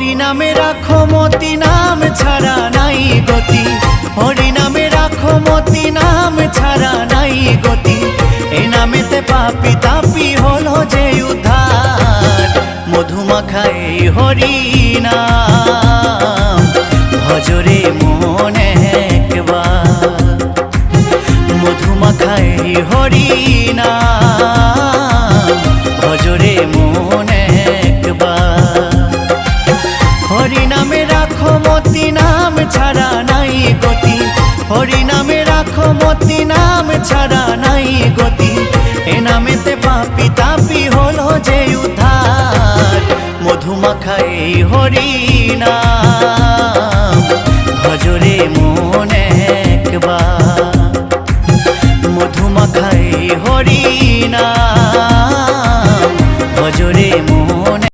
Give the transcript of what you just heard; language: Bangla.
হরি নামে রাখো মতি, নাম ছাড়া নাই গতি। হরি নামে রাখো মতি, নাম ছাড়া নাই গতি। এই নামেতে পাপি তাপি হলো যে উদ্ধার। মধুমাখা এই হরি নাম, ভজরে মনে একবার। মধুমাখা এই হরি নাম, ভজরে মনে একবার। হরি নামে রাখো মতি, নাম ছাড়া নাই গতি। হরি নামে রাখো মতি, নাম ছাড়া নাই গতি। এ নামেতে পাপি তাপি হলো যে উদ্ধার। মধুমাখা এই হরি নাম, ভজরে মনে একবার। মধুমাখা এই হরি নাম।